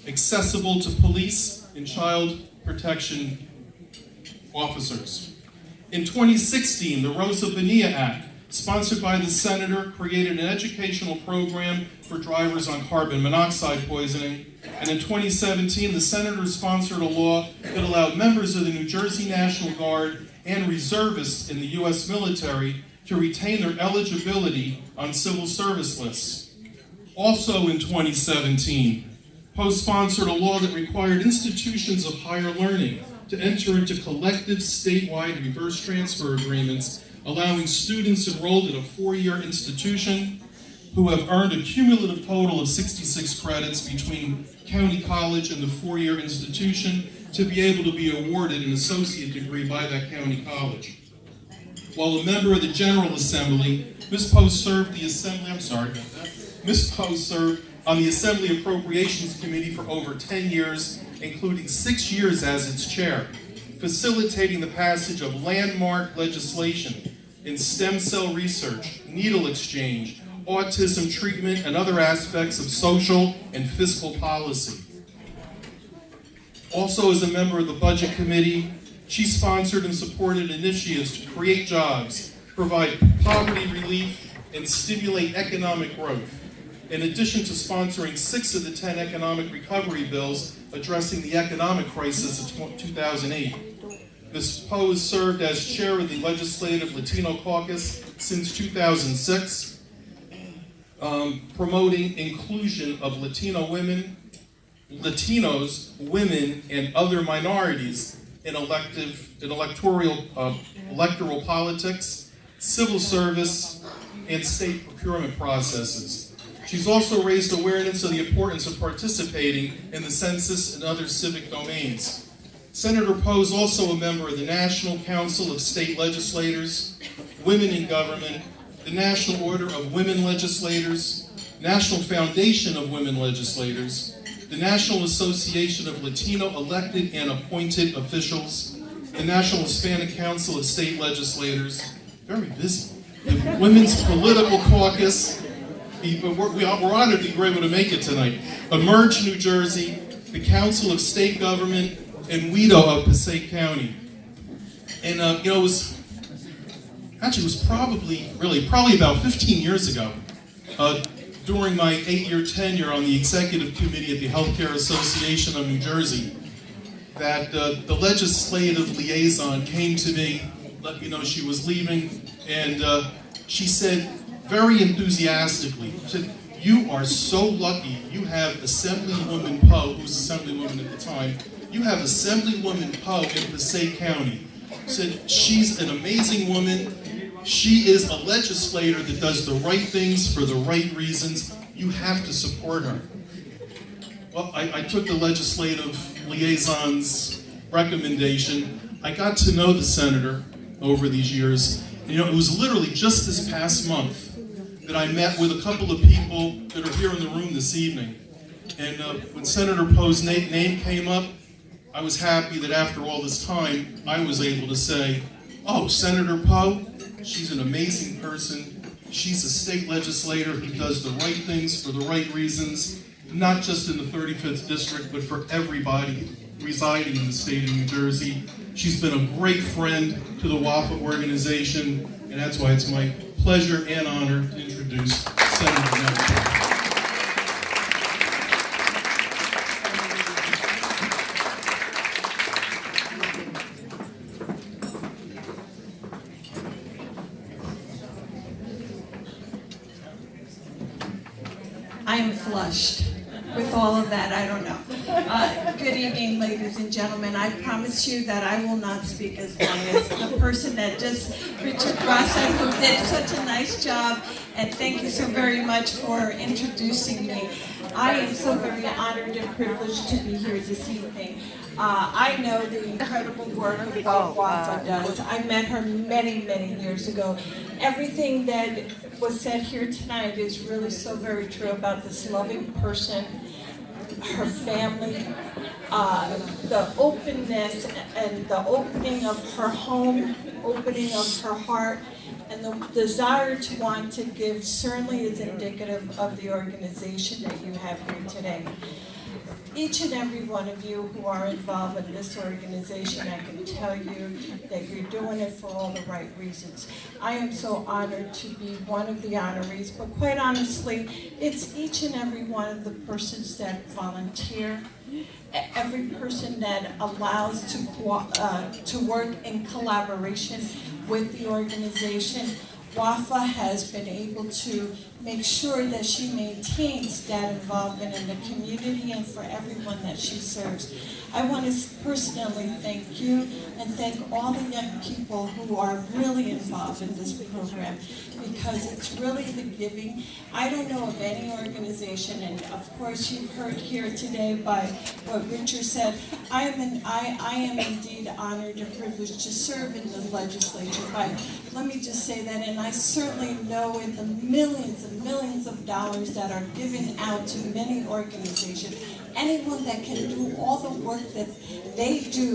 accessible to police and child protection officers. In 2016, the Rosa Bonilla Act, sponsored by the senator, created an educational program for drivers on carbon monoxide poisoning. And in 2017, the senator sponsored a law that allowed members of the New Jersey National Guard and reservists in the U.S. military to retain their eligibility on civil service lists. Also in 2017, Pou sponsored a law that required institutions of higher learning to enter into collective statewide reverse transfer agreements, allowing students enrolled in a 4-year institution who have earned a cumulative total of 66 credits between county college and the 4-year institution to be able to be awarded an associate degree by that county college. While a member of the General Assembly, Ms. Pou served Ms. Pou served on the Assembly Appropriations Committee for over 10 years, including 6 years as its chair, facilitating the passage of landmark legislation in stem cell research, needle exchange, autism treatment, and other aspects of social and fiscal policy. Also, as a member of the Budget Committee, she sponsored and supported initiatives to create jobs, provide poverty relief, and stimulate economic growth, in addition to sponsoring 6 of the 10 economic recovery bills addressing the economic crisis of 2008. Ms. Pou has served as chair of the Legislative Latino Caucus since 2006, promoting inclusion of Latino women, Latinos, women, and other minorities in electoral politics, civil service, and state procurement processes. She's also raised awareness of the importance of participating in the census and other civic domains. Senator Pou is also a member of the National Council of State Legislators, Women in Government, the National Order of Women Legislators, National Foundation of Women Legislators, the National Association of Latino Elected and Appointed Officials, the National Hispanic Council of State Legislators, very busy, the Women's Political Caucus. We're honored that you were able to make it tonight. Emerge New Jersey, the Council of State Government, and WIDO of Passaic County. And it was probably about 15 years ago, during my 8-year tenure on the executive committee at the Healthcare Association of New Jersey, that the legislative liaison came to me, let me know she was leaving, and she said, very enthusiastically, she said, "You are so lucky you have Assemblywoman Pou," who was Assemblywoman at the time, "you have Assemblywoman Pou in Passaic County." She said, "She's an amazing woman. She is a legislator that does the right things for the right reasons. You have to support her." Well, I took the legislative liaison's recommendation. I got to know the senator over these years. It was literally just this past month that I met with a couple of people that are here in the room this evening. And when Senator Pou's name came up, I was happy that after all this time, I was able to say, "Oh, Senator Pou, she's an amazing person. She's a state legislator who does the right things for the right reasons, not just in the 35th District, but for everybody residing in the state of New Jersey. She's been a great friend to the W.A.F.A.A organization, and that's why it's my pleasure and honor to introduce Senator Nellie Pou." I am flushed with all of that. I don't know. Good evening, ladies and gentlemen. I promise you that I will not speak as long as the person that Richard Rosser, who did such a nice job. And thank you so very much for introducing me. I am so very honored and privileged to be here this evening. I know the incredible work that W.A.F.A.A does. I met her many, many years ago. Everything that was said here tonight is really so very true about this loving person, her family, the openness and the opening of her home, opening of her heart, and the desire to want to give certainly is indicative of the organization that you have here today. each and every one of you who are involved in this organization, I can tell you that you're doing it for all the right reasons. I am so honored to be one of the honorees, but quite honestly, it's each and every one of the persons that volunteer, every person that allows to work in collaboration with the organization. Wafaa has been able to make sure that she maintains that involvement in the community and for everyone that she serves. I want to personally thank you and thank all the young people who are really involved in this program, because it's really the giving. I don't know of any organization, and of course you've heard here today by what Richard said. I am indeed honored and privileged to serve in the legislature. Let me just say that, and I certainly know in the millions and millions of dollars that are given out to many organizations, anyone that can do all the work that they do